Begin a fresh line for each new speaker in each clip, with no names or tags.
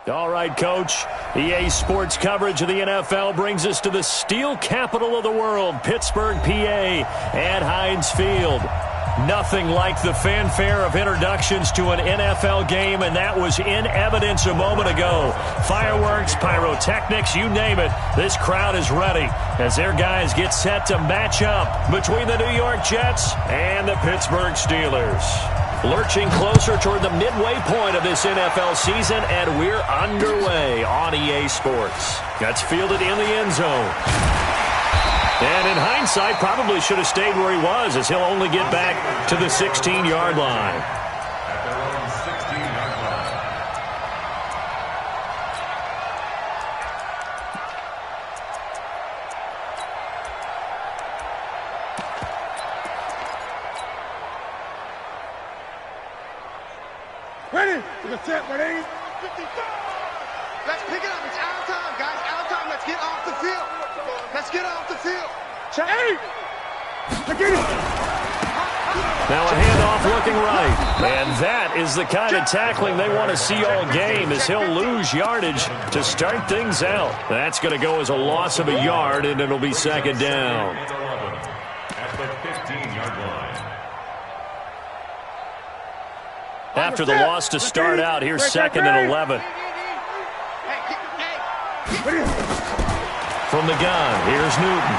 All right, Coach. EA Sports coverage of the NFL brings us to the steel capital of the world, Pittsburgh, PA, at Heinz Field. Nothing like the fanfare of introductions to an NFL game, and that was in evidence a moment ago. Fireworks, pyrotechnics, you name it. This crowd is ready as their guys get set to match up between the New York Jets and the Pittsburgh Steelers. Lurching closer toward the midway point of this NFL season, and we're underway on EA Sports. That's fielded in the end zone. And in hindsight, probably should have stayed where he was, as he'll only get back to the 16-yard line.
Ready to the set, ready? 55.
Let's pick it up. It's out of time, guys. Out of time. Let's get off the field. Let's get off the field.
Check. Hey!
Now a handoff looking right. And that is the kind of tackling they want to see all game, as he'll lose yardage to start things out. That's going to go as a loss of a yard, and it'll be second down.
At the 15-yard line.
After the loss to start out, here's second and 11. From the gun, here's Newton.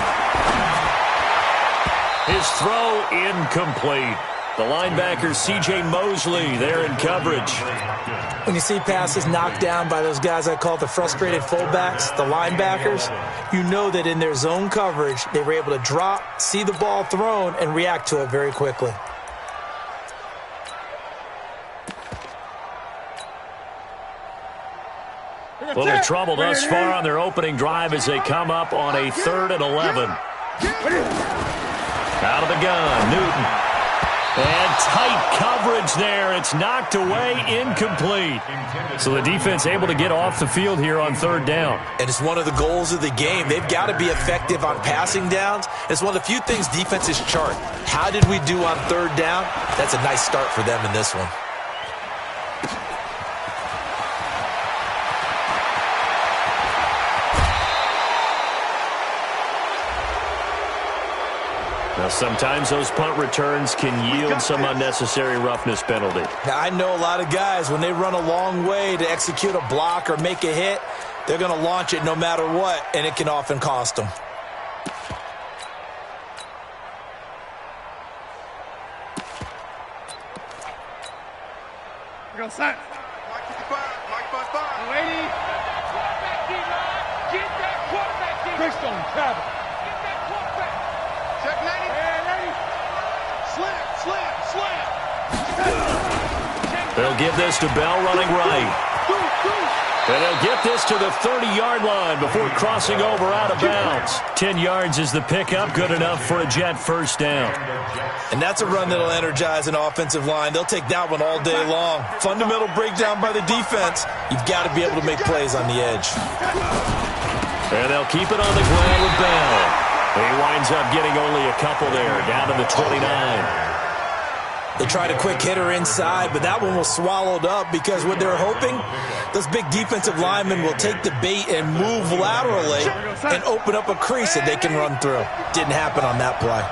His throw incomplete. The linebacker, C.J. Mosley, there in coverage.
When you see passes knocked down by those guys I call the frustrated fullbacks, the linebackers, you know that in their zone coverage, they were able to drop, see the ball thrown, and react to it very quickly.
Well, they're trouble thus far on their opening drive as they come up on a 3rd and 11. Out of the gun, Newton. And tight coverage there. It's knocked away, incomplete. So the defense able to get off the field here on 3rd down.
And it's one of the goals of the game. They've got to be effective on passing downs. It's one of the few things defenses chart. How did we do on 3rd down? That's a nice start for them in this one.
Now, sometimes those punt returns can yield some unnecessary roughness penalty.
Now, I know a lot of guys, when they run a long way to execute a block or make a hit, they're going to launch it no matter what, and it can often cost them.
We go set.
Mike 55. Mike 55.
Lady.
Quarterback D-line. Get that quarterback D-line.
Greystone, travel.
Get that quarterback.
Check 90.
Hey, ready?
Slam, slam, slam.
They'll give this to Bell running right. And they'll get this to the 30-yard line before crossing over out of bounds. 10 yards is the pickup, good enough for a Jet first down.
And that's a run that'll energize an offensive line. They'll take that one all day long. Fundamental breakdown by the defense. You've got to be able to make plays on the edge.
And they'll keep it on the ground with Bell. He winds up getting only a couple there, down to the 29.
They tried a quick hitter inside, but that one was swallowed up because what they're hoping, those big defensive linemen will take the bait and move laterally and open up a crease that they can run through. Didn't happen on that play.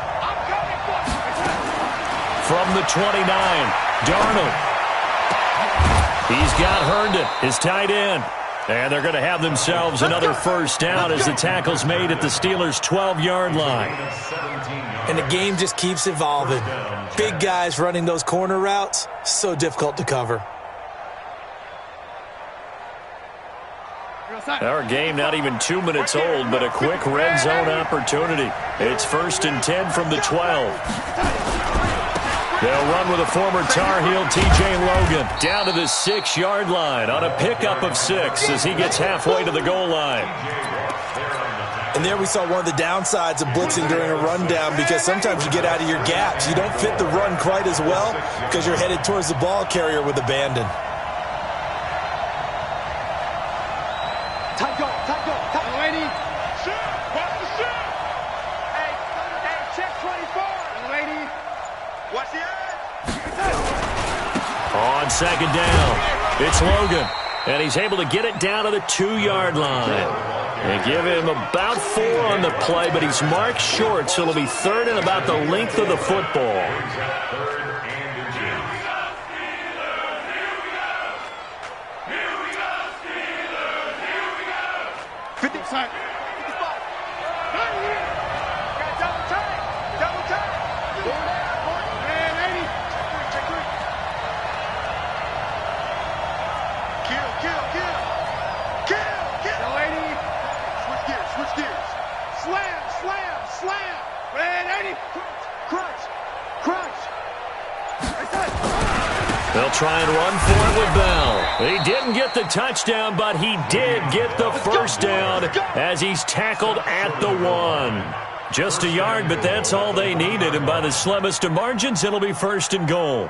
From the 29, Darnold. He's got Herndon, his tight end. And they're going to have themselves another first down as the tackle's made at the Steelers' 12-yard line.
And the game just keeps evolving. Big guys running those corner routes, so difficult to cover.
Our game not even 2 minutes old, but a quick red zone opportunity. It's 1st and 10 from the 12. They'll run with a former Tar Heel, T.J. Logan, down to the 6-yard line on a pickup of 6 as he gets halfway to the goal line.
And there we saw one of the downsides of blitzing during a rundown, because sometimes you get out of your gaps. You don't fit the run quite as well because you're headed towards the ball carrier with abandon.
Tight go, lady.
Shoot, watch the shoot.
Hey, check 24.
Lady.
Watch the edge.
On second down, it's Logan. And he's able to get it down to the 2-yard line. They give him about 4 on the play, but he's marked short, so it'll be third and about the length of the football. They'll try and run for it with Bell. He didn't get the touchdown, but he did get the first down as he's tackled at the 1. Just a yard, but that's all they needed, and by the slimmest of margins, it'll be first and goal.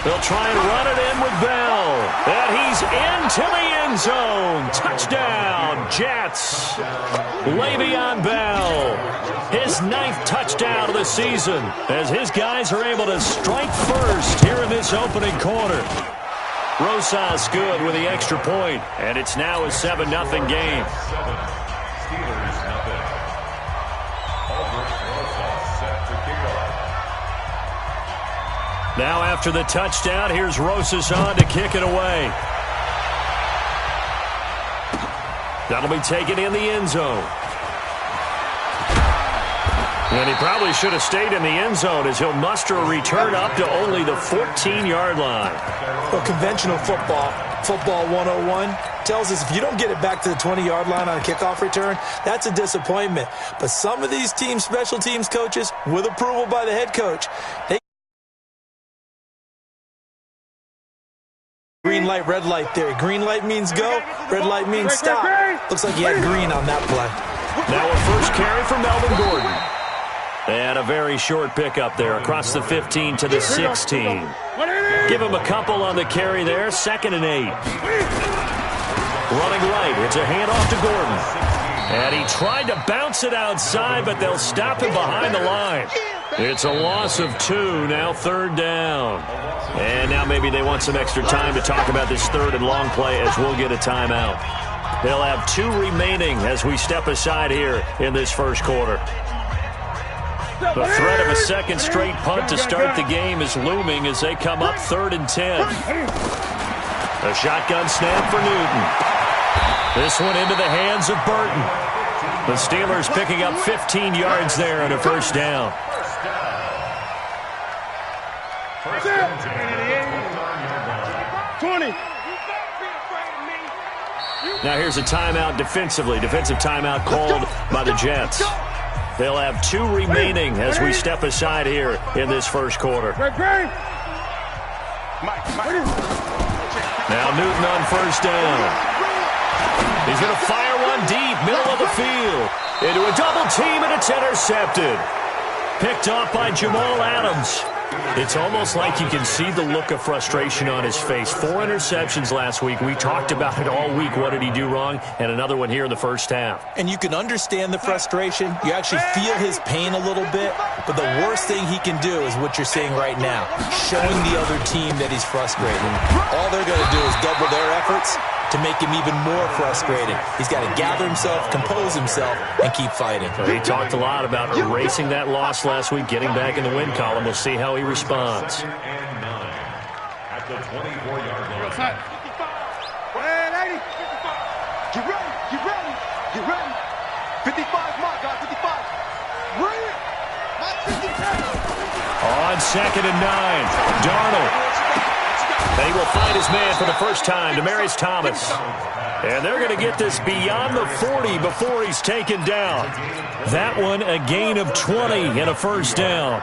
They'll try and run it in with Bell. And he's into the end zone. Touchdown, Jets. Le'Veon Bell. His 9th touchdown of the season as his guys are able to strike first here in this opening quarter. Rosas good with the extra point, and it's now a 7-0 game. Now after the touchdown, here's Rosas on to kick it away. That'll be taken in the end zone. And he probably should have stayed in the end zone as he'll muster a return up to only the 14-yard line.
Well, conventional football 101, tells us if you don't get it back to the 20-yard line on a kickoff return, that's a disappointment. But some of these team special teams coaches, with approval by the head coach, they green light, red light theory. Green light means go, red light means stop. Looks like he had green on that play.
Now a first carry from Melvin Gordon. And a very short pickup there across the 15 to the 16. Give him a couple on the carry there, 2nd and 8. Running right, it's a handoff to Gordon. And he tried to bounce it outside, but they'll stop him behind the line. It's a loss of 2, now 3rd down. And now maybe they want some extra time to talk about this 3rd and long play as we'll get a timeout. They'll have 2 remaining as we step aside here in this first quarter. The threat of a second straight punt to start the game is looming as they come up 3rd and 10. A shotgun snap for Newton. This one into the hands of Burton. The Steelers picking up 15 yards there and a first down. Now here's a timeout defensively. Defensive timeout called by the Jets. They'll have 2 remaining as we step aside here in this first quarter. Now Newton on first down. He's going to fire one deep, middle of the field. Into a double team, and it's intercepted. Picked off by Jamal Adams. It's almost like you can see the look of frustration on his face. 4 interceptions last week. We talked about it all week. What did he do wrong? And another one here in the first half.
And you can understand the frustration. You actually feel his pain a little bit. But the worst thing he can do is what you're seeing right now, showing the other team that he's frustrated. All they're going to do is double their efforts to make him even more frustrated. He's got to gather himself, compose himself, and keep fighting.
He talked a lot about erasing that loss last week, getting back in the win column. We'll see how he responds.
At the 24-yard line.
Get ready, get ready, get ready. 55, my God, 55. Bring it. My 50.
On 2nd and 9, Darnold. And he will find his man for the first time, Demaryius Thomas. And they're going to get this beyond the 40 before he's taken down. That one a gain of 20 and a first down.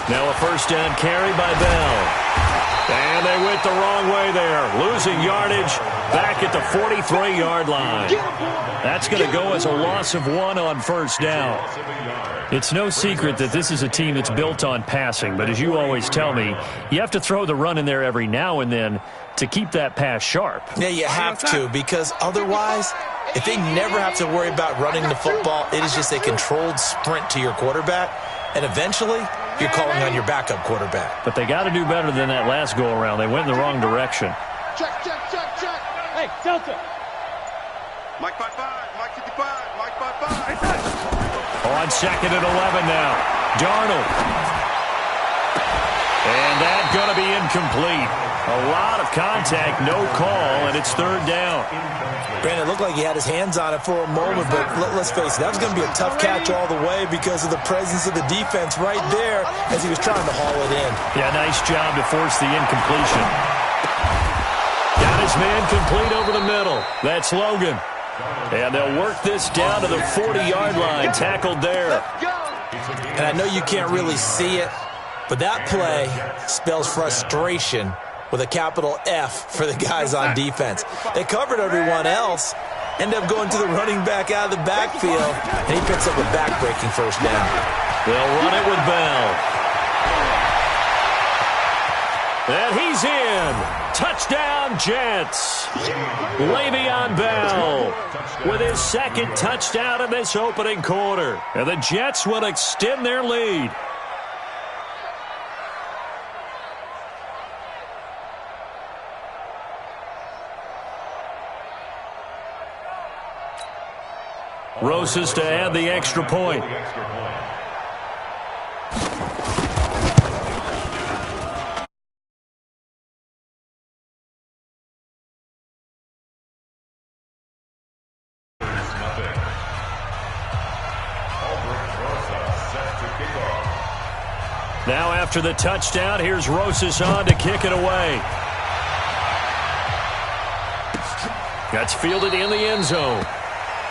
Now a first down carry by Bell. And they went the wrong way there. Losing yardage back at the 43-yard line. That's going to go as a loss of 1 on first down. It's no secret that this is a team that's built on passing, but as you always tell me, you have to throw the run in there every now and then to keep that pass sharp.
Yeah, you have to, because otherwise, if they never have to worry about running the football, it is just a controlled sprint to your quarterback, and eventually you're calling on your backup quarterback.
But they got to do better than that last go-around. They went in the wrong direction.
Check.
Hey, Delta.
Mike 5-5, Mike 55, Mike 5-5.
On second and 11 now. Darnold. And that's going to be incomplete. A lot of contact, no call, and it's third down.
Brandon, it looked like he had his hands on it for a moment, but let's face it, that was going to be a tough catch all the way because of the presence of the defense right there as he was trying to haul it in.
Yeah, nice job to force the incompletion. Got his man complete over the middle. That's Logan. And they'll work this down to the 40-yard line, tackled there.
And I know you can't really see it, but that play spells frustration with a capital F for the guys on defense. They covered everyone else, end up going to the running back out of the backfield, and he picks up a back-breaking first down.
They'll run it with Bell. And he's in. Touchdown, Jets. Le'Veon Bell with his second touchdown in this opening quarter. And the Jets will extend their lead. Rosas to add the extra point. Now after the touchdown, here's Rosas on to kick it away. That's fielded in the end zone.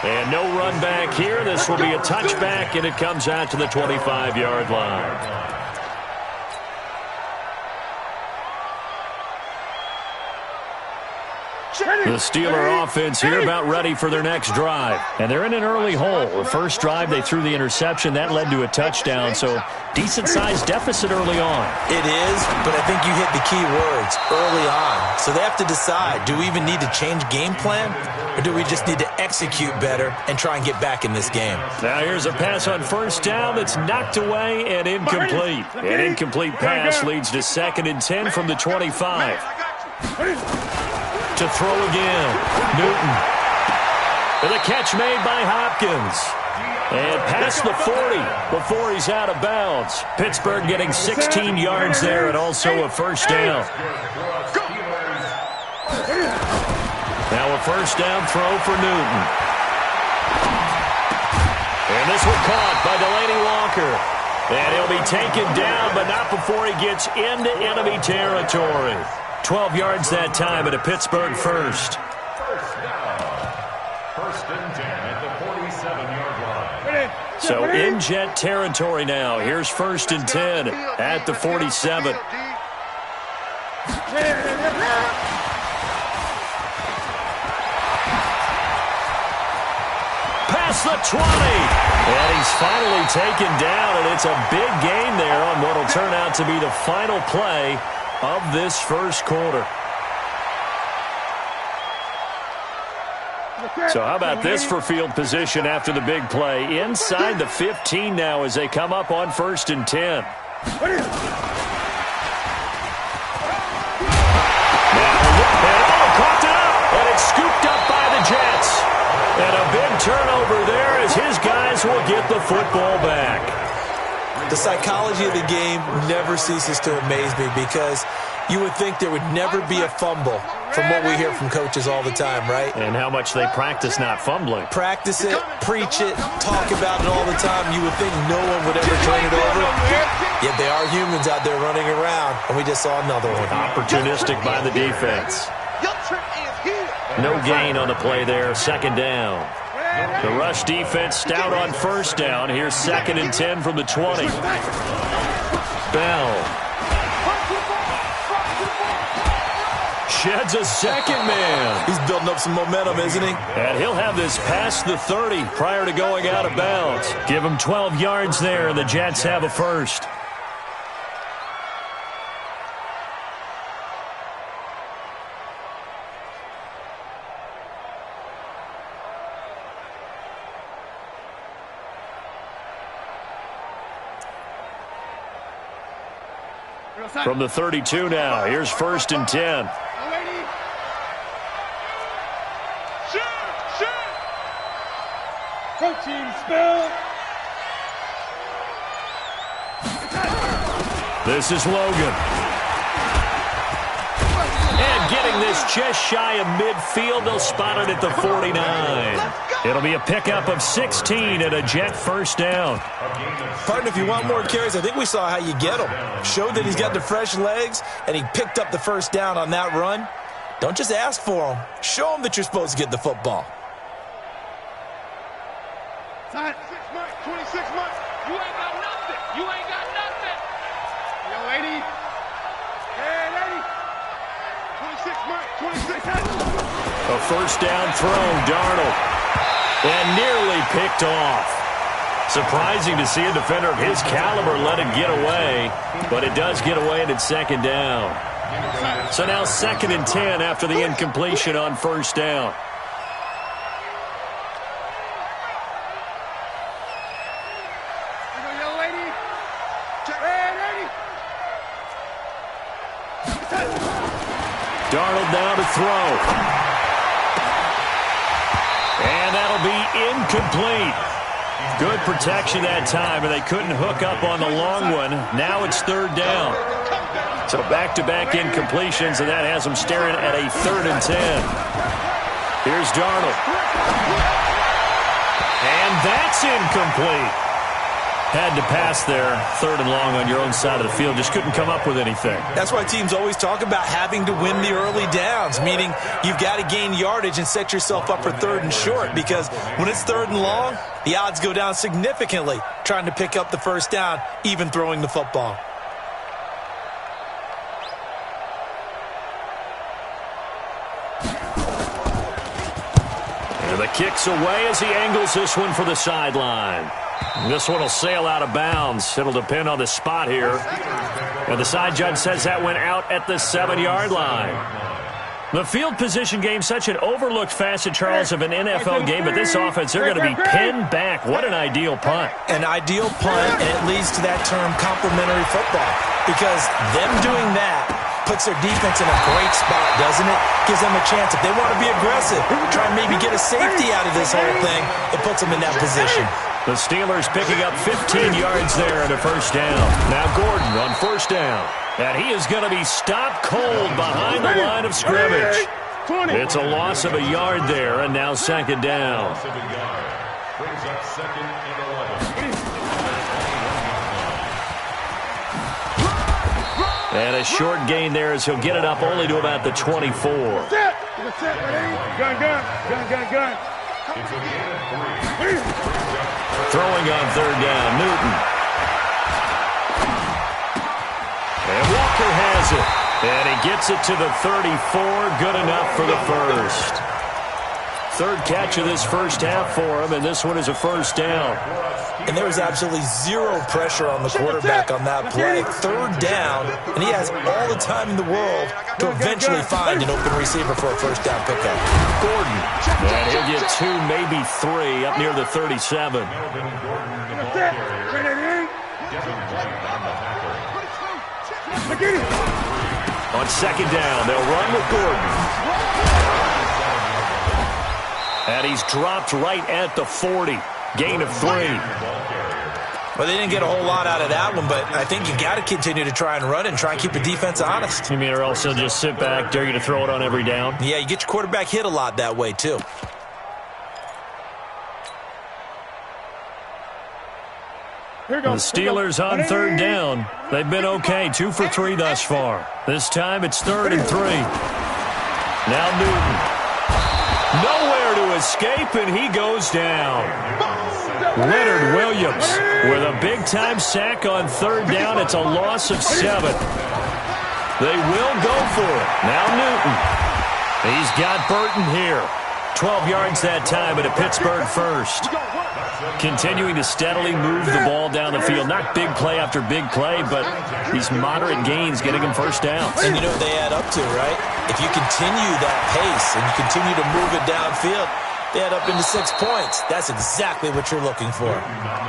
And no run back here. This will be a touchback, and it comes out to the 25-yard line. The Steeler offense here about ready for their next drive. And they're in an early hole. The first drive, they threw the interception. That led to a touchdown, so decent-sized deficit early on.
It is, but I think you hit the key words, early on. So they have to decide, do we even need to change game plan, or do we just need to execute better and try and get back in this game?
Now here's a pass on first down that's knocked away and incomplete. An incomplete pass leads to 2nd and 10 from the 25. To throw again, Newton. And the catch made by Hopkins. And past the 40 before he's out of bounds. Pittsburgh getting 16 yards there and also a first down. Now a first down throw for Newton. And this one caught by Delaney Walker. And he'll be taken down, but not before he gets into enemy territory. 12 yards that time at a Pittsburgh first.
First and 10 at the 47-yard line.
So in Jet territory now. Here's 1st and 10 at the 47. Past the 20. And he's finally taken down, and it's a big gain there on what will turn out to be the final play of this first quarter. So how about this for field position after the big play? Inside the 15 now as they come up on 1st and 10. Caught it up, and it's scooped up by the Jets. And a big turnover there as his guys will get the football back.
The psychology of the game never ceases to amaze me because you would think there would never be a fumble from what we hear from coaches all the time, right?
And how much they practice not fumbling.
Practice it, preach it, talk about it all the time. You would think no one would ever turn it over. Yet they are humans out there running around, and we just saw another one.
Opportunistic by the defense. No gain on the play there, 2nd down. The rush defense stout on first down. Here's 2nd and 10 from the 20. Bell sheds a second man.
He's building up some momentum, isn't he?
And he'll have this past the 30 prior to going out of bounds. Give him 12 yards there, and the Jets have a first. From the 32 now, here's 1st and 10.
Protein spill.
This is Logan. And getting this just shy of midfield, they'll spot it at the 49. It'll be a pickup of 16 and a Jet first down.
Partner, if you want more carries, I think we saw how you get him. Showed that he's got the fresh legs, and he picked up the first down on that run. Don't just ask for him. Show him that you're supposed to get the football.
26 months, 26 months.
You ain't got nothing. You ain't got nothing.
Yo, 80. Hey, 80. 26 months, 26 months.
A first down throw, Darnold. And nearly picked off. Surprising to see a defender of his caliber let it get away, but it does get away and it's 2nd down. So now 2nd and 10 after the incompletion on first down. Darnold now to throw. And that'll be incomplete. Good protection that time, and they couldn't hook up on the long one. Now it's 3rd down. So back-to-back incompletions, and that has them staring at a 3rd and 10. Here's Darnold. And that's incomplete. Had to pass there, 3rd and long on your own side of the field. Just couldn't come up with anything.
That's why teams always talk about having to win the early downs, meaning you've got to gain yardage and set yourself up for 3rd and short, because when it's 3rd and long, the odds go down significantly trying to pick up the first down, even throwing the football.
And the kick's away as he angles this one for the sideline. This one will sail out of bounds. It'll depend on the spot here. And the side judge says that went out at the 7-yard line. The field position game, such an overlooked facet, Charles, of an NFL game, but this offense, they're going to be pinned back. What an ideal punt.
An ideal punt, and it leads to that term complementary football, because them doing that puts their defense in a great spot, doesn't it? Gives them a chance. If they want to be aggressive, try and maybe get a safety out of this whole thing, it puts them in that position.
The Steelers picking up 15 yards there and a first down. Now Gordon on first down. And he is going to be stopped cold behind the line of scrimmage. It's a loss of a yard there, and now 2nd down.
Brings up 2nd and 11.
And a short gain there as he'll get it up only to about the 24.
Gun.
It's a gain of 3.
Throwing on 3rd down, Newton. And Walker has it. And he gets it to the 34. Good enough for the first. 3rd catch of this first half for him, and this one is a first down.
And there was absolutely zero pressure on the quarterback on that play. 3rd down, and he has all the time in the world to eventually find an open receiver for a first down pickup.
Gordon. And he'll get 2, maybe 3 up near the 37. On 2nd down, they'll run with Gordon. And he's dropped right at the 40. Gain of 3.
Well, they didn't get a whole lot out of that one, but I think you got to continue to try and run it and try and keep the defense honest.
You mean, or else they'll just sit back, dare you to throw it on every down?
Yeah, you get your quarterback hit a lot that way, too.
The Steelers on 3rd down. They've been okay, 2 for 3 thus far. This time it's 3rd and 3. Now Newton. Nowhere to escape, and he goes down. Leonard Williams with a big-time sack on third down. It's a loss of 7. They will go for it. Now Newton. He's got Burton here. 12 yards that time at a Pittsburgh first. Continuing to steadily move the ball down the field. Not big play after big play, but these moderate gains getting him first down.
And you know what they add up to, right? If you continue that pace and you continue to move it downfield, they add up into 6 points. That's exactly what you're looking for.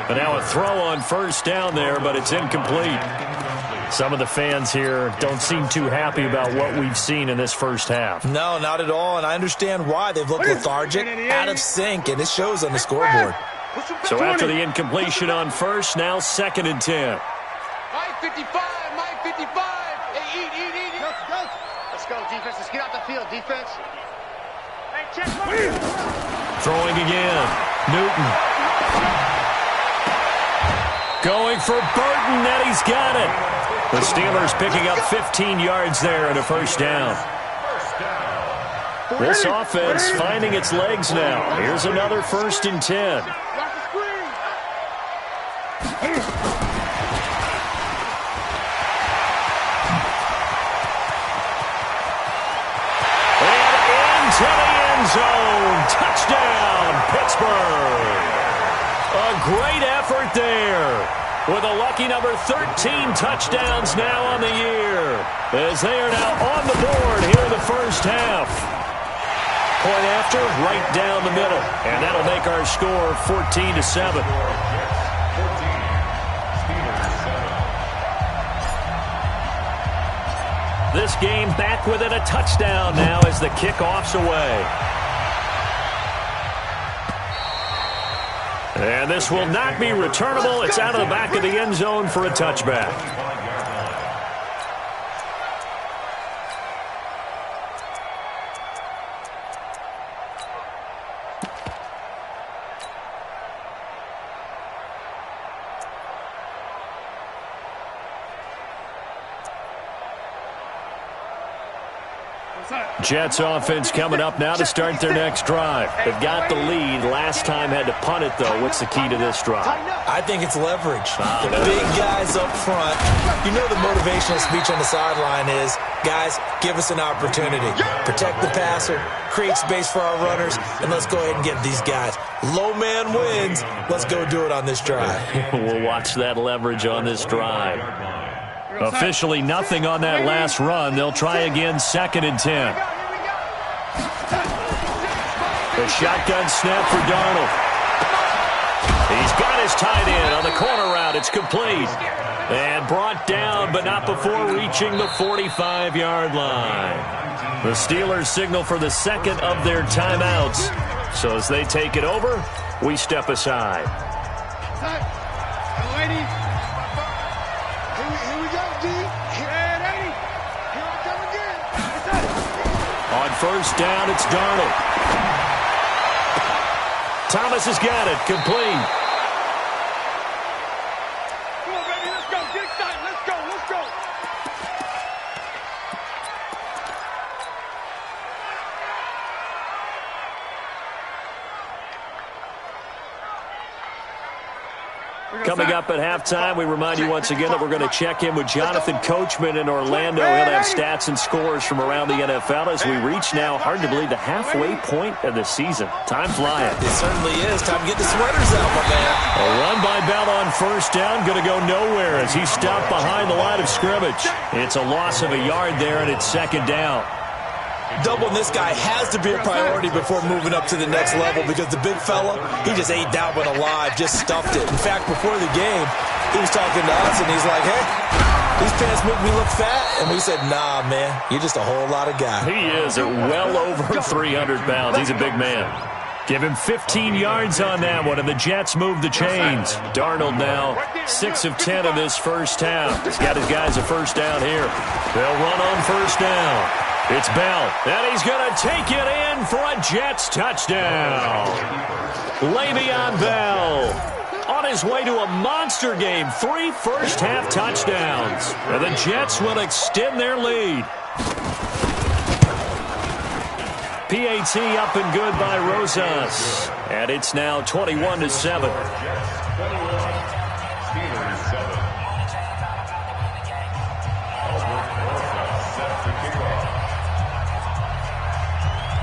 But now a throw on first down there, but it's incomplete. Some of the fans here don't seem too happy about what we've seen in this first half.
No, not at all, and I understand why. They've looked lethargic, out of sync, and it shows on the scoreboard.
So after the incompletion on first, now 2nd and 10.
Mike 55, Mike 55. Hey, eat.
Let's go, defense. Let's get out the field, defense.
Hey, check one.
Throwing again. Newton. Going for Burton, and he's got it. The Steelers picking up 15 yards there and a first down. This offense finding its legs now. Here's another 1st and 10. To the end zone. Touchdown, Pittsburgh. A great effort there. With a lucky number 13 touchdowns now on the year. As they are now on the board here in the first half. Point after, right down the middle. And that'll make our score 14-7. This game back within a touchdown now as the kickoff's away. And this will not be returnable. It's out of the back of the end zone for a touchback. Jets offense coming up now to start their next drive. They've got the lead. Last time had to punt it, though. What's the key to this drive?
I think it's leverage. The big guys up front. You know the motivational speech on the sideline is, guys, give us an opportunity. Protect the passer, create space for our runners, and let's go ahead and get these guys. Low man wins. Let's go do it on this drive.
We'll watch that leverage on this drive. Officially nothing on that last run. They'll try again, 2nd and 10. The shotgun snap for Darnold. He's got his tight end on the corner route. It's complete. And brought down, but not before reaching the 45-yard line. The Steelers signal for the second of their timeouts. So as they take it over, we step aside. On first down, it's Darnold. Thomas has got it, complete.
Come on, baby, let's go. Get excited. Let's go.
Coming up at halftime, we remind you once again that we're going to check in with Jonathan Coachman in Orlando. He'll have stats and scores from around the NFL as we reach now, hard to believe, the halfway point of the season. Time flying.
It certainly is. Time to get the sweaters out, my man.
A run by Bell on first down, going to go nowhere as he stopped behind the line of scrimmage. It's a loss of a yard there, and it's 2nd down.
Doubling this guy has to be a priority before moving up to the next level because the big fella, he just ate that one alive, just stuffed it. In fact, before the game, he was talking to us, and he's like, hey, these pants make me look fat. And we said, nah, man, you're just a whole lot of guy.
He is at well over 300 pounds. He's a big man. Give him 15 yards on that one, and the Jets move the chains. Darnold now 6 of 10 in this first half. He's got his guys a first down here. They'll run on first down. It's Bell, and he's going to take it in for a Jets touchdown. Le'Veon Bell on his way to a monster game. 3 first-half touchdowns. And the Jets will extend their lead. PAT up and good by Rosas. And it's now 21-7.
Steelers 7.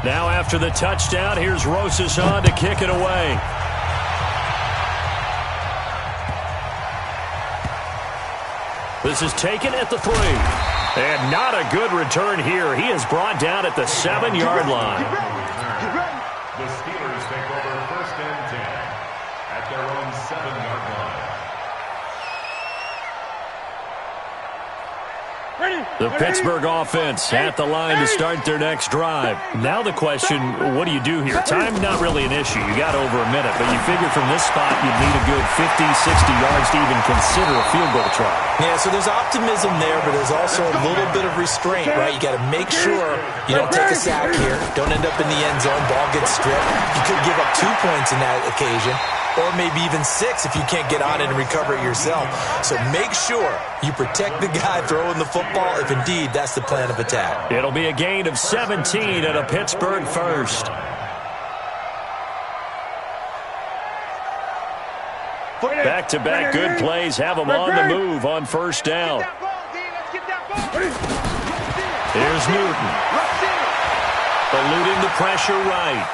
Now after the touchdown, here's Rosas on to kick it away. This is taken at the 3. And not a good return here. He is brought down at the 7-yard line.
The Steelers take over 1st and 10 at their own 7-yard line.
The Pittsburgh offense at the line to start their next drive. Now the question, what do you do here? Time, not really an issue. You got over a minute, but you figure from this spot you'd need a good 50, 60 yards to even consider a field goal try.
Yeah, so there's optimism there, but there's also a little bit of restraint, right? You got to make sure you don't take a sack here. Don't end up in the end zone. Ball gets stripped. You could give up 2 points in that occasion, or maybe even 6 if you can't get on it and recover it yourself. So make sure you protect the guy throwing the football if indeed that's the plan of attack.
It'll be a gain of 17 at a Pittsburgh first. Back-to-back good plays have them on the move on first down. Here's Newton. Eluding the pressure right.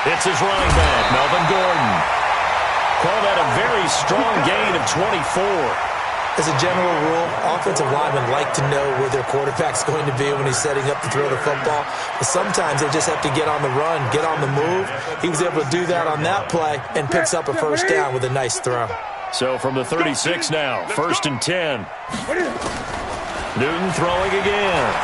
It's his running back, Melvin Gordon. Call that a very strong gain of 24.
As a general rule, offensive linemen like to know where their quarterback's going to be when he's setting up to throw the football. But sometimes they just have to get on the run, get on the move. He was able to do that on that play and picks up a first down with a nice throw.
So from the 36 now, 1st and 10. Newton throwing again.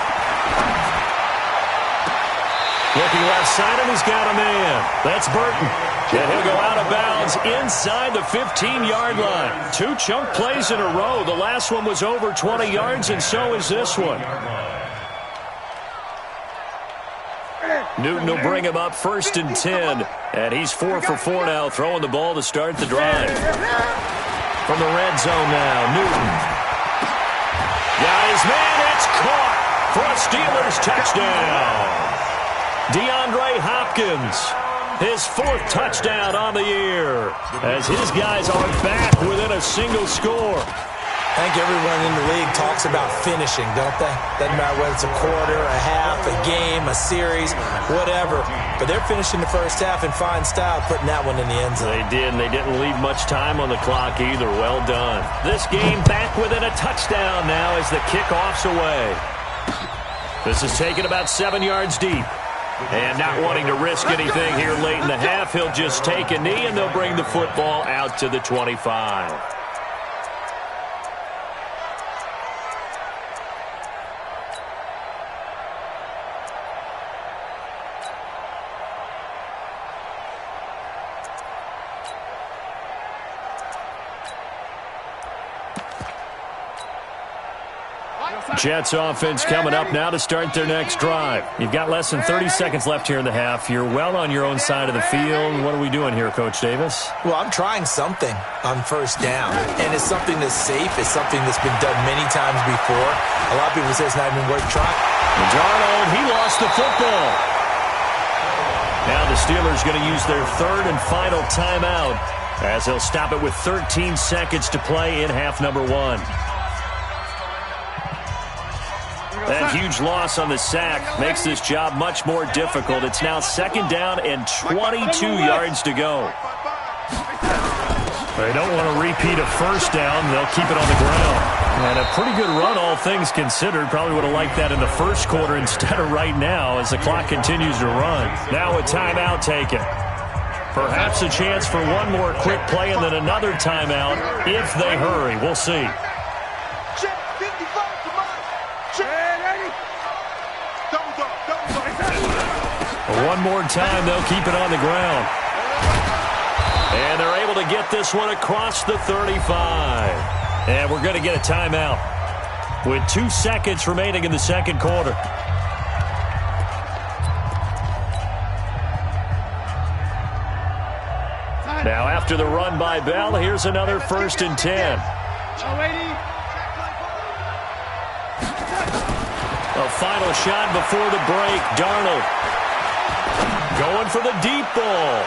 Looking left side, and he's got a man. That's Burton. And he'll go out of bounds inside the 15-yard line. 2 chunk plays in a row. The last one was over 20 yards, and so is this one. Newton will bring him up 1st and 10. And he's 4 for 4 now, throwing the ball to start the drive. From the red zone now, Newton. Got his man, it's caught for a Steelers touchdown. DeAndre Hopkins, his 4th touchdown on the year, as his guys are back within a single score.
I think everyone in the league talks about finishing, don't they? Doesn't matter whether it's a quarter, a half, a game, a series, whatever. But they're finishing the first half in fine style, putting that one in the end zone.
They did, and they didn't leave much time on the clock either. Well done. This game back within a touchdown now as the kickoff's away. This is taken about 7 yards deep. And not wanting to risk anything here late in the half, he'll just take a knee, and they'll bring the football out to the 25. Jets offense coming up now to start their next drive. You've got less than 30 seconds left here in the half. You're well on your own side of the field. What are we doing here, Coach Davis?
Well, I'm trying something on first down, and it's something that's safe. It's something that's been done many times before. A lot of people say it's not even worth trying.
Darnold, he lost the football. Now the Steelers going to use their 3rd and final timeout as they'll stop it with 13 seconds to play in half number 1. That huge loss on the sack makes this job much more difficult. It's now 2nd down and 22 yards to go. They don't want to repeat a first down. They'll keep it on the ground. And a pretty good run, all things considered. Probably would have liked that in the first quarter instead of right now as the clock continues to run. Now a timeout taken. Perhaps a chance for one more quick play and then another timeout if they hurry. We'll see. One more time, they'll keep it on the ground. And they're able to get this one across the 35. And we're going to get a timeout with 2 seconds remaining in the second quarter. Now after the run by Bell, here's another 1st and 10. A final shot before the break. Darnold going for the deep ball.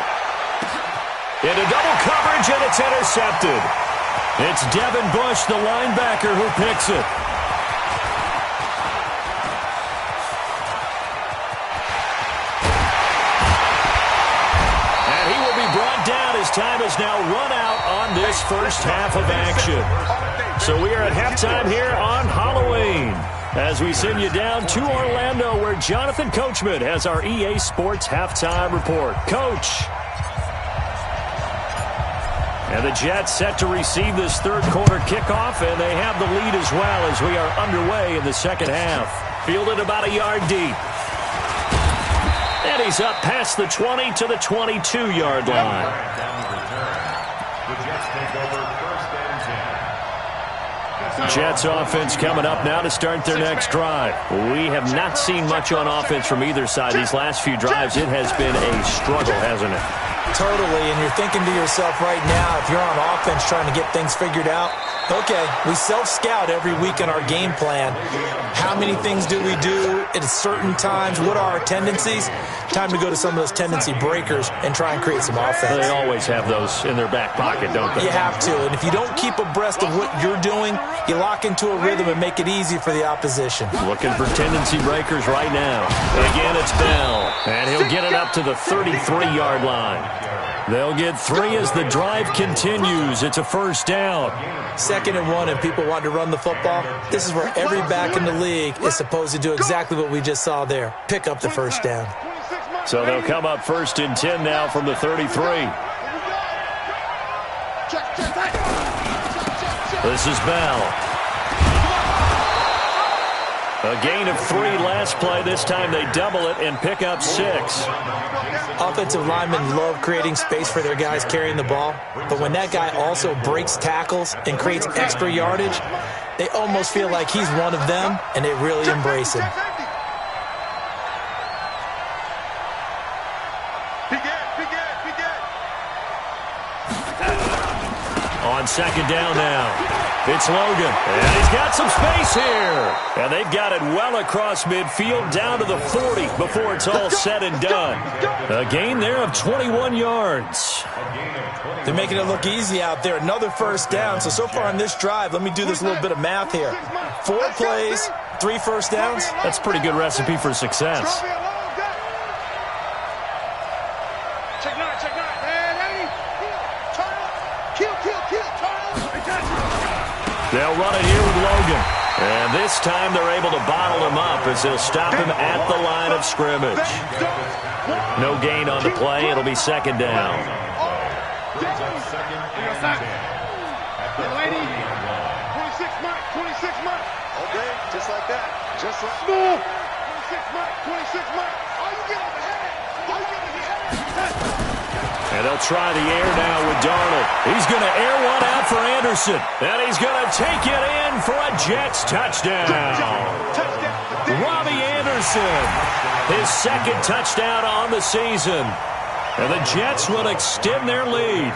Into double coverage, and it's intercepted. It's Devin Bush, the linebacker, who picks it. And he will be brought down as time is now run out on this first half of action. So we are at halftime here on Halloween, as we send you down to Orlando, where Jonathan Coachman has our EA Sports halftime report. Coach. And the Jets set to receive this third quarter kickoff, and they have the lead as well as we are underway in the second half. Fielded about a yard deep. And he's up past the 20 to the 22-yard line.
The Jets take over first and 10.
Jets offense coming up now to start their next drive. We have not seen much on offense from either side these last few drives. It has been a struggle, hasn't it?
Totally, and you're thinking to yourself right now, if you're on offense trying to get things figured out, okay, we self-scout every week in our game plan. How many things do we do at certain times? What are our tendencies? Time to go to some of those tendency breakers and try and create some offense.
They always have those in their back pocket, don't they?
You have to, and if you don't keep abreast of what you're doing, you lock into a rhythm and make it easy for the opposition.
Looking for tendency breakers right now. Again, it's Bell, and he'll get it up to the 33-yard line. They'll get 3 as the drive continues. It's a first down.
2nd and 1, and people want to run the football. This is where every back in the league is supposed to do exactly what we just saw there. Pick up the first down.
So they'll come up 1st and 10 now from the 33. This is Bell. A gain of 3 last play. This time they double it and pick up 6.
Offensive linemen love creating space for their guys carrying the ball, but when that guy also breaks tackles and creates extra yardage, they almost feel like he's one of them, and they really embrace him.
On 2nd down now, it's Logan, and he's got some space here. And they've got it well across midfield down to the 40 before it's all said and done. A gain there of 21 yards.
They're making it look easy out there. Another first down. So far in this drive, let me do this little bit of math here. 4 plays, 3 first downs.
That's a pretty good recipe for success. They'll run it here with Logan. And this time they're able to bottle him up as they'll stop him at the line of scrimmage. No gain on the play. It'll be 2nd down.
Okay, just like that. Just like that. 26 Mike. All you get is the head. All you get is the head.
And they'll try the air now with Darnold. He's going to air one out for Anderson. And he's going to take it in for a Jets touchdown. Robbie Anderson, his 2nd touchdown on the season. And the Jets will extend their lead.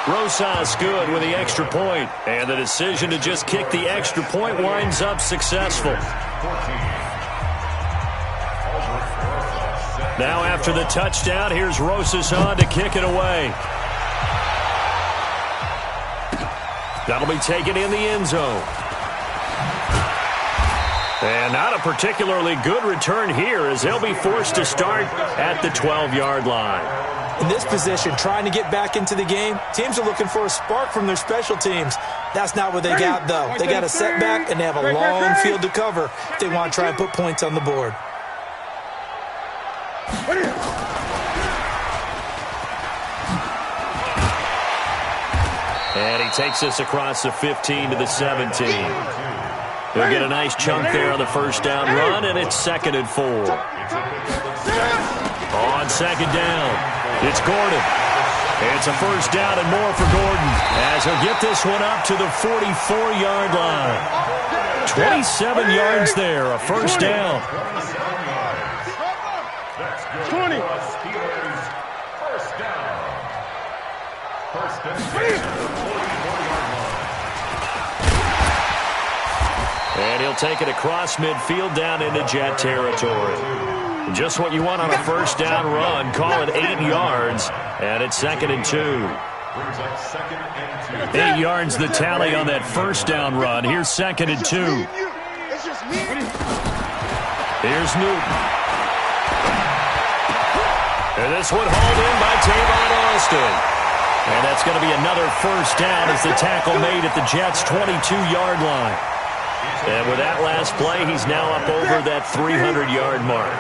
Rosas good with the extra point. And the decision to just kick the extra point winds up successful. Now after the touchdown, here's Rosas on to kick it away. That'll be taken in the end zone. And not a particularly good return here as they'll be forced to start at the 12-yard line.
In this position, trying to get back into the game, teams are looking for a spark from their special teams. That's not what they got, though. They got a setback, and they have a long field to cover if they want to try and put points on the board.
And he takes us across the 15 to the 17. He'll get a nice chunk there on the first down run, and it's 2nd and 4. On 2nd down, it's Gordon. It's a first down and more for Gordon as he'll get this one up to the 44-yard line. 27 yards there, a first down.
20.
First
And he'll take it across midfield down into Jet territory. Just what you want on a first down run. Call it 8 yards, and it's 2nd and 2. 8 yards the tally on that first down run. Here's 2nd and 2. Here's Newton. And this one hauled in by Tavon Austin. And that's going to be another first down as the tackle made at the Jets' 22-yard line. And with that last play, he's now up over that 300-yard mark.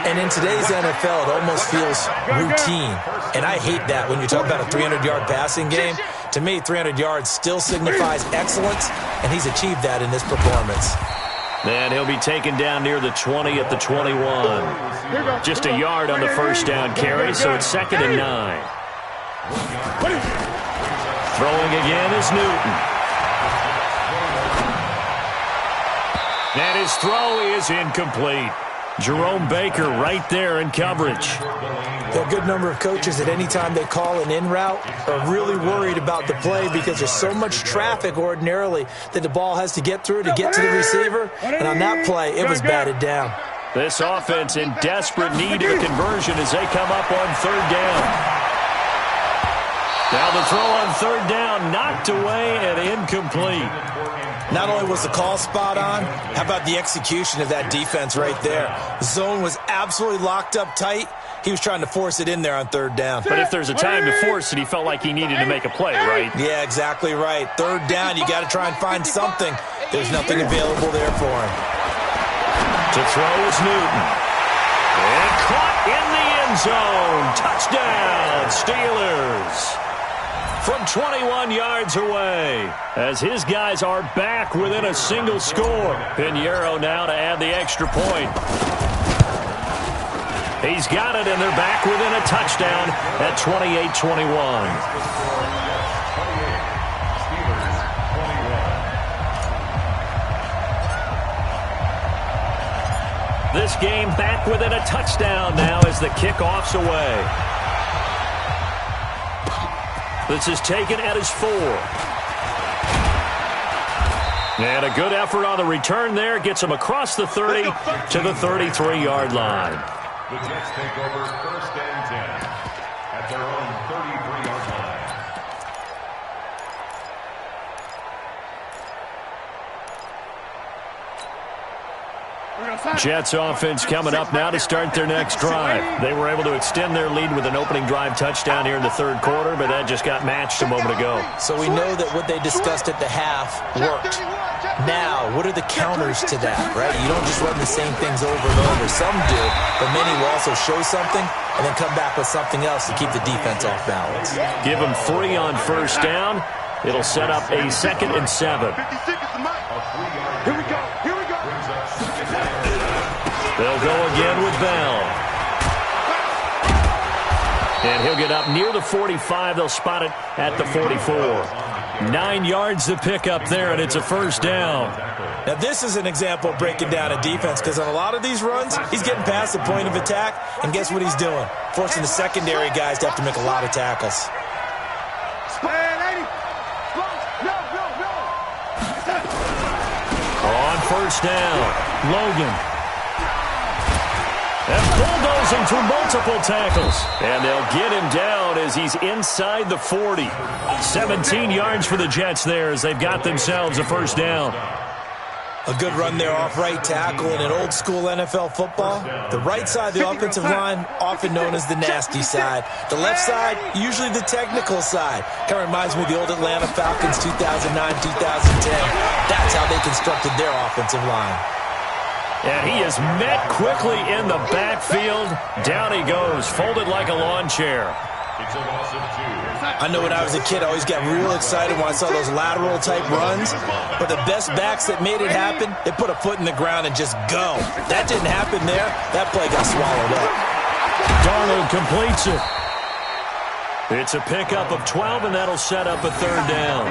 And in today's NFL, it almost feels routine. And I hate that when you talk about a 300-yard passing game. To me, 300 yards still signifies excellence, and he's achieved that in this performance.
And he'll be taken down near the 20 at the 21. Just a yard on the first down carry, so it's 2nd and 9. Throwing again is Newton. And his throw is incomplete. Jerome Baker right there in coverage.
A good number of coaches at any time they call an in route are really worried about the play because there's so much traffic ordinarily that the ball has to get through to get to the receiver. And on that play, it was batted down.
This offense in desperate need of a conversion as they come up on 3rd down. Now the throw on 3rd down, knocked away and incomplete.
Not only was the call spot on, how about the execution of that defense right there? The zone was absolutely locked up tight. He was trying to force it in there on 3rd down.
But if there's a time to force it, he felt like he needed to make a play, right?
Yeah, exactly right. 3rd down, you got to try and find something. There's nothing available there for him.
To throw is Newton. And caught in the end zone. Touchdown, Steelers. From 21 yards away, as his guys are back within a single score. Pinheiro now to add the extra point. He's got it, and they're back within a touchdown at 28-21. This game back within a touchdown now as the kickoff's away. This is taken at his 4. And a good effort on the return there. Gets him across the 30 to the 33-yard line.
The Jets take over 1st and 10 at their own 33-yard line.
Jets offense coming up now to start their next drive. They were able to extend their lead with an opening drive touchdown here in the 3rd quarter, but that just got matched a moment ago.
So we know that what they discussed at the half worked. Now, what are the counters to that, right? You don't just run the same things over and over. Some do, but many will also show something and then come back with something else to keep the defense off balance.
Give them 3 on first down. It'll set up a 2nd and 7.
Here we go. Here we go.
They'll go again with Bell. And he'll get up near the 45. They'll spot it at the 44. 9 yards to pick up there, and it's a first down.
Now, this is an example of breaking down a defense because on a lot of these runs, he's getting past the point of attack, and guess what he's doing? Forcing the secondary guys to have to make a lot of tackles.
On first down, Logan. And bulldozing through multiple tackles. And they'll get him down as he's inside the 40. 17 yards for the Jets there as they've got themselves a first down.
A good run there off right tackle in an old school NFL football. The right side of the offensive line, often known as the nasty side. The left side, usually the technical side. Kind of reminds me of the old Atlanta Falcons 2009-2010. That's how they constructed their offensive line.
And he is met quickly in the backfield. Down he goes, folded like a lawn chair.
It's a loss of 2.
I know when I was a kid, I always got real excited when I saw those lateral-type runs. But the best backs that made it happen, they put a foot in the ground and just go. That didn't happen there. That play got swallowed up.
Darnold completes it. It's a pickup of 12, and that'll set up a third down.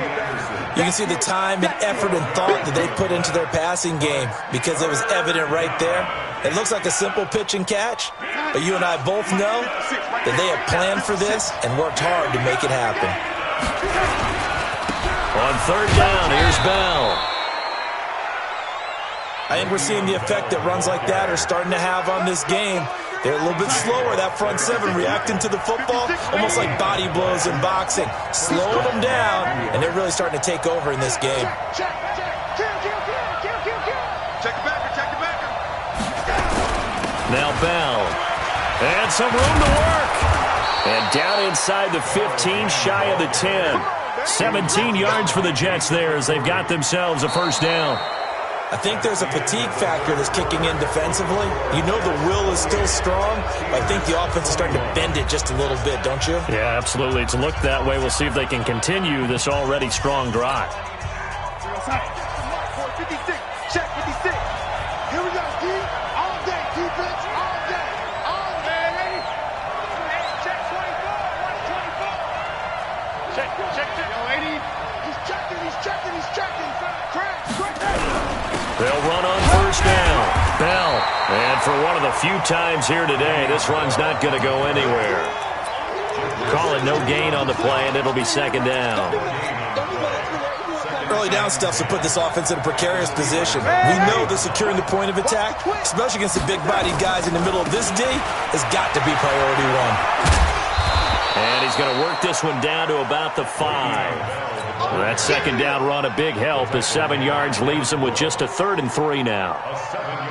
You can see the time and effort and thought that they put into their passing game because it was evident right there. It looks like a simple pitch and catch, but you and I both know that they have planned for this and worked hard to make it happen.
On third down, here's Bell.
I think we're seeing the effect that runs like that are starting to have on this game. They're a little bit slower, that front seven, reacting to the football, almost like body blows in boxing, slowing them down, and they're really starting to take over in this game.
Check the backer, check the backer.
Now Bell. And some room to work. And down inside the 15, shy of the 10. 17 yards for the Jets there as they've got themselves a first down.
I think there's a fatigue factor that's kicking in defensively. You know the will is still strong, but I think the offense is starting to bend it just a little bit, don't you?
Yeah, absolutely. It's looked that way. We'll see if they can continue this already strong drive.
56, check 56. Here we go, D. All day, defense, all day. All day.
Check 24. Check. Yo, 80.
He's checking. Crack.
They'll run on first down. Bell. And for one of the few times here today, this run's not going to go anywhere. Call it no gain on the play, and it'll be second down.
Early down stuff to put this offense in a precarious position. We know that securing the point of attack, especially against the big-bodied guys in the middle of this D, has got to be priority one.
And he's going to work this one down to about the 5. That second down run a big help as 7 yards leaves him with just a 3rd and 3 now.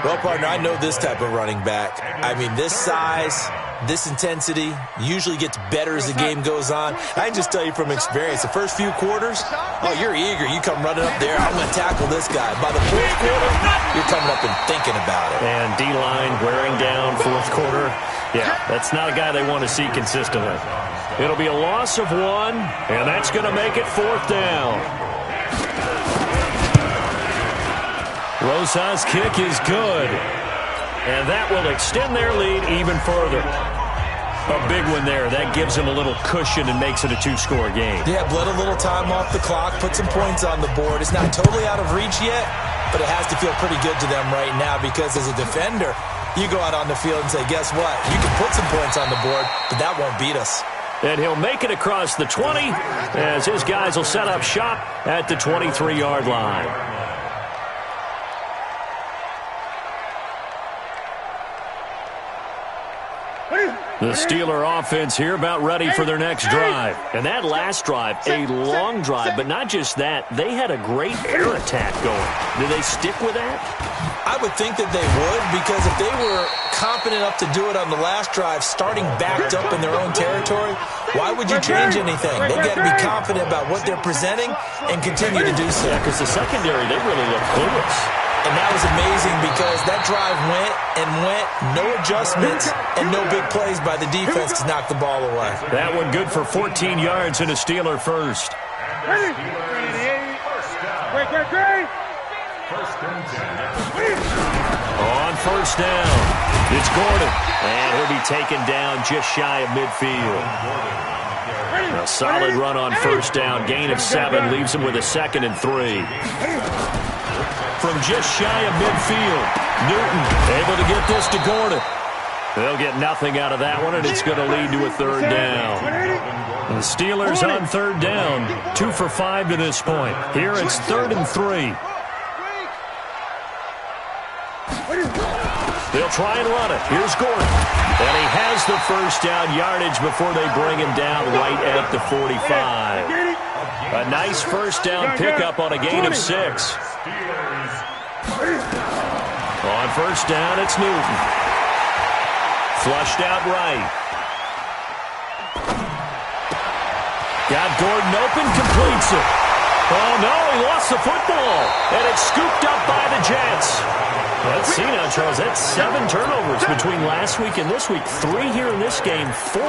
Well, partner, I know this type of running back. I mean, this size, this intensity usually gets better as the game goes on. I can just tell you from experience, the first few quarters, oh, you're eager. You come running up there, I'm going to tackle this guy. By the 4th quarter, you're coming up and thinking about it.
And D-line wearing down 4th quarter. Yeah, that's not a guy they want to see consistently. It'll be a loss of 1, and that's going to make it 4th down. Rosas' kick is good, and that will extend their lead even further. A big one there. That gives them a little cushion and makes it a 2-score game.
Yeah, bled a little time off the clock, put some points on the board. It's not totally out of reach yet, but it has to feel pretty good to them right now because as a defender, you go out on the field and say, guess what? You can put some points on the board, but that won't beat us.
And he'll make it across the 20 as his guys will set up shop at the 23-yard line. The Steeler offense here about ready for their next drive. And that last drive, a long drive, but not just that. They had a great air attack going. Do they stick with that?
I would think that they would because if they were confident enough to do it on the last drive, starting backed up in their own territory, why would you change anything? They've got to be confident about what they're presenting and continue to do so.
Yeah, because the secondary, they really look clueless.
And that was amazing because that drive went, no adjustments, and no big plays by the defense to knock the ball away.
That one good for 14 yards and a Steeler first.
Great.
On first down, it's Gordon. And he'll be taken down just shy of midfield. A solid run on first down. Gain of 7 leaves him with a 2nd and 3. From just shy of midfield, Newton able to get this to Gordon. They'll get nothing out of that one, and it's going to lead to a 3rd down. The Steelers on 3rd down, 2 for 5 to this point. Here it's 3rd and 3. They'll try and run it. Here's Gordon. And he has the first down yardage before they bring him down right at the 45. A nice first down pickup on a gain of 6. On first down, it's Newton. Flushed out right. Got Gordon open, completes it. Oh, no, he lost the football. And it's scooped up by the Jets. Let's see now, Charles. That's 7 turnovers between last week and this week. 3 here in this game, 4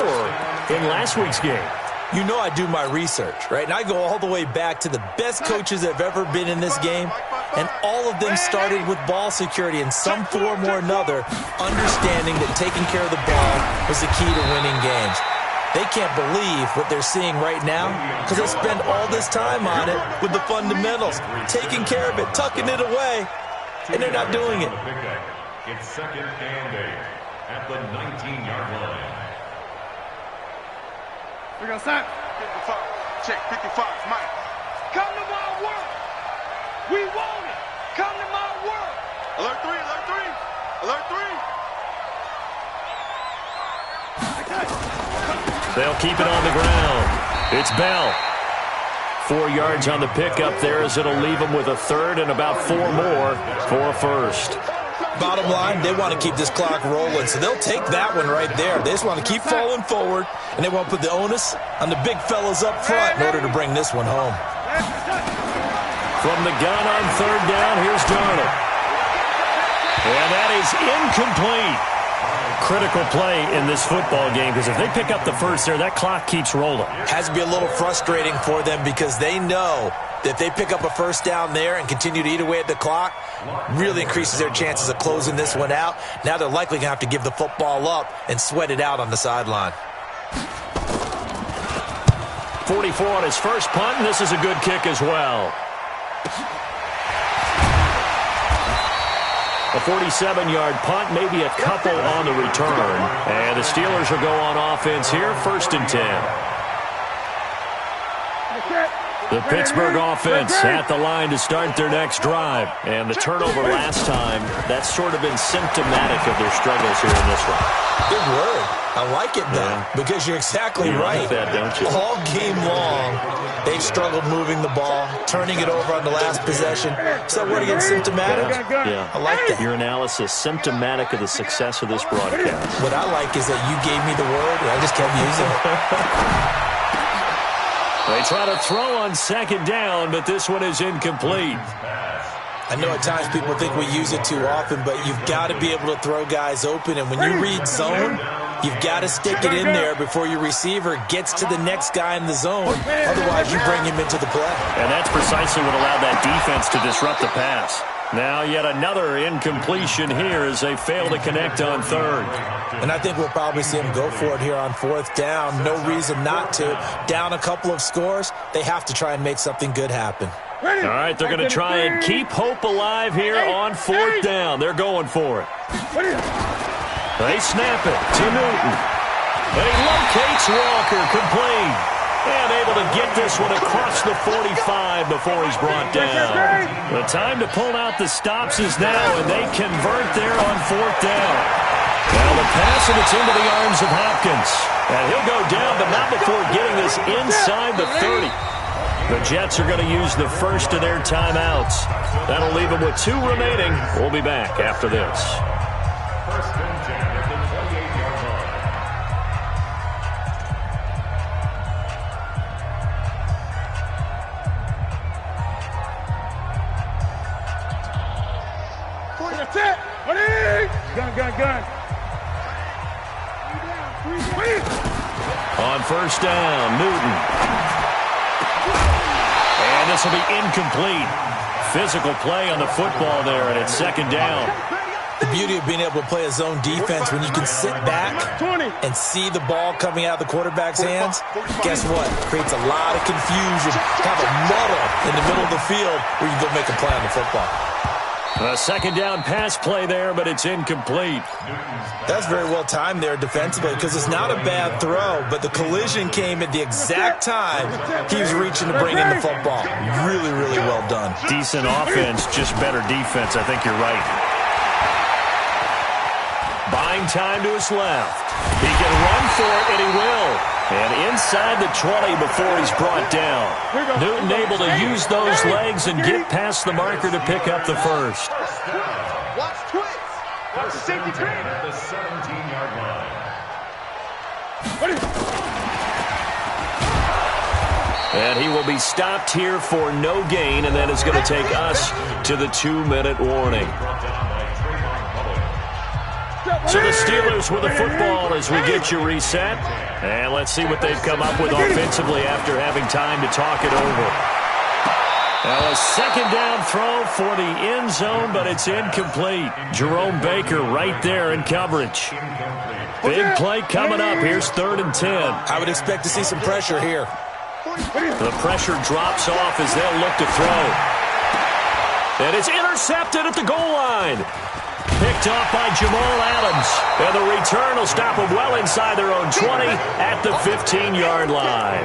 in last week's game.
You know I do my research, right? And I go all the way back to the best coaches that have ever been in this game, and all of them started with ball security in some form or another, understanding that taking care of the ball was the key to winning games. They can't believe what they're seeing right now because they spend all this time on it with the fundamentals, taking care of it, tucking it away, and they're not doing it.
It's 2nd and 8 at the 19-yard line.
We got sack.
Check 55, Mike.
Come to my work. We want it. Come to my work.
Alert 3, alert 3. Alert 3.
They'll keep it on the ground. It's Bell. 4 yards on the pickup there as it'll leave them with a third and about 4 more for a first.
Bottom line, they want to keep this clock rolling, so they'll take that one right there. They just want to keep falling forward, and they want to put the onus on the big fellas up front in order to bring this one home.
From the gun on third down, here's Darnold. And that is incomplete. Critical play in this football game because if they pick up the first there, that clock keeps rolling.
Has to be a little frustrating for them because they know that if they pick up a first down there and continue to eat away at the clock, really increases their chances of closing this one out. Now they're likely going to have to give the football up and sweat it out on the sideline.
44 on his first punt, and this is a good kick as well. A 47-yard punt, maybe a couple on the return. And the Steelers will go on offense here, 1st and 10. The Pittsburgh offense at the line to start their next drive. And the turnover last time, that's sort of been symptomatic of their struggles here in this one.
Good word. I like it, though, because you're exactly right.
Like that, don't you?
All game long, they've struggled moving the ball, turning it over on the last possession. Is that word again, symptomatic?
Yeah.
I like that.
Your analysis, symptomatic of the success of this broadcast.
What I like is that you gave me the word, and I just kept using it.
They try to throw on second down, but this one is incomplete.
I know at times people think we use it too often, but you've got to be able to throw guys open. And when you read zone, you've got to stick it in there before your receiver gets to the next guy in the zone. Otherwise, you bring him into the play.
And that's precisely what allowed that defense to disrupt the pass. Now yet another incompletion here as they fail to connect on third.
And I think we'll probably see him go for it here on 4th down. No reason not to. Down a couple of scores, they have to try and make something good happen.
All right, they're going to try and keep hope alive here on 4th down. They're going for it. They snap it to Newton. And he locates Walker, complete. And able to get this one across the 45 before he's brought down. The time to pull out the stops is now, and they convert there on 4th down. Now the pass, and it's into the arms of Hopkins. And he'll go down, but not before getting this inside the 30. The Jets are going to use the first of their timeouts. That'll leave them with 2 remaining. We'll be back after this.
1st and 10 at the 28-yard line.
That's it. Gun.
On 1st down, Newton. And this will be incomplete. Physical play on the football there, and it's 2nd down.
The beauty of being able to play a zone defense when you can sit back and see the ball coming out of the quarterback's hands, guess what? Creates a lot of confusion, kind of a muddle in the middle of the field where you can go make a play on the football.
A 2nd down pass play there, but it's incomplete.
That's very well timed there defensively because it's not a bad throw, but the collision came at the exact time he was reaching to bring in the football. Really, really well done.
Decent offense, just better defense. I think you're right. Buying time to his left. He can run for it, and he will. And inside the 20 before he's brought down. Newton able to use those legs and get past the marker to pick up the first.
Watch twins.
First and 10 at the 17-yard line.
And he will be stopped here for no gain, and that is going to take us to the 2-minute warning. So the Steelers with the football as we get you reset. And let's see what they've come up with offensively after having time to talk it over. Now a 2nd down throw for the end zone, but it's incomplete. Jerome Baker right there in coverage. Big play coming up. Here's 3rd and 10.
I would expect to see some pressure here.
The pressure drops off as they'll look to throw. And it's intercepted at the goal line. Picked off by Jamal Adams. And the return will stop them well inside their own 20 at the 15-yard line.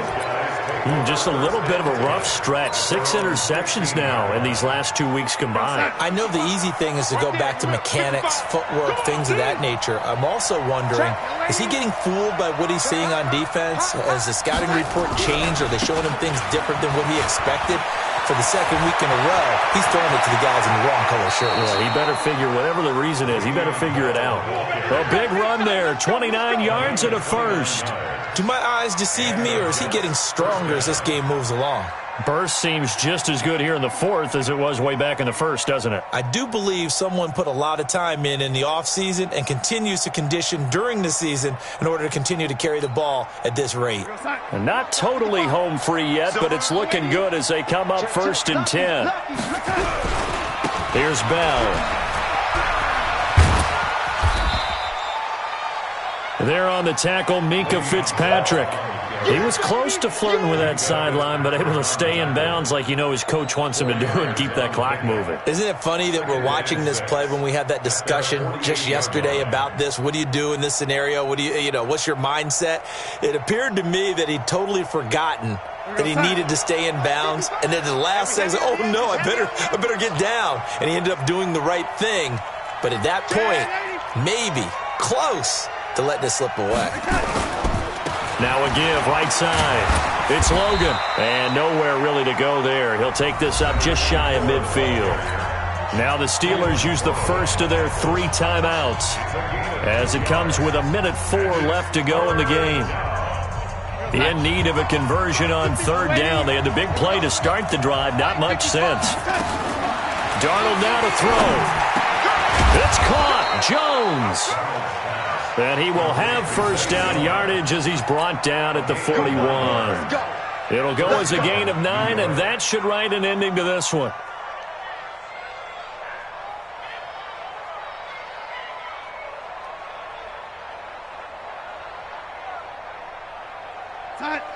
Just a little bit of a rough stretch. 6 interceptions now in these last 2 weeks combined.
I know the easy thing is to go back to mechanics, footwork, things of that nature. I'm also wondering, is he getting fooled by what he's seeing on defense? Has the scouting report changed? Are they showing him things different than what he expected? For the second week in a row, he's throwing it to the guys in the wrong color shirts.
Yeah, he better figure, whatever the reason is, he better figure it out. A big run there, 29 yards and a first.
Do my eyes deceive me, or is he getting stronger as this game moves along?
Burst seems just as good here in the fourth as it was way back in the first, doesn't it?
I do believe someone put a lot of time in the offseason and continues to condition during the season in order to continue to carry the ball at this rate.
And not totally home free yet, but it's looking good as they come up 1st and 10. Here's Bell. There on the tackle, Minkah Fitzpatrick. He was close to flirting with that sideline, but able to stay in bounds like his coach wants him to do and keep that clock moving.
Isn't it funny that we're watching this play when we had that discussion just yesterday about this? What do you do in this scenario? What do what's your mindset? It appeared to me that he'd totally forgotten that he needed to stay in bounds, and then the last second, oh no, I better get down. And he ended up doing the right thing. But at that point, maybe close to let this slip away.
Now a give, right side. It's Logan. And nowhere really to go there. He'll take this up just shy of midfield. Now the Steelers use the first of their 3 timeouts as it comes with 1:04 left to go in the game. In need of a conversion on 3rd down. They had the big play to start the drive. Not much sense. Darnold now to throw. It's caught. Jones. And he will have 1st down yardage as he's brought down at the 41. It'll go as a gain of 9, and that should write an ending to this one.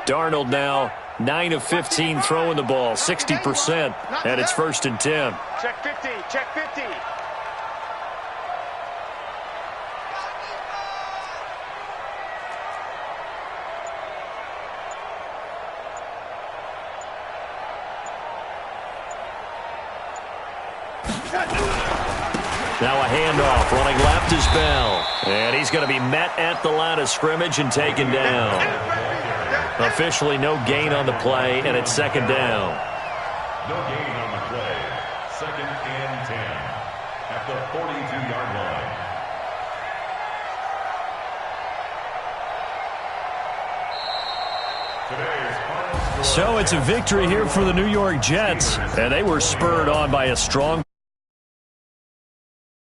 Darnold now 9 of 15 throwing the ball, 60%, and it's 1st and 10.
Check 50, check 50.
Now a handoff, running left is Bell. And he's going to be met at the line of scrimmage and taken down. Officially no gain on the play, and it's 2nd down.
No gain on the play. 2nd and 10 at the 42-yard line. So
it's a victory here for the New York Jets, and they were spurred on by a strong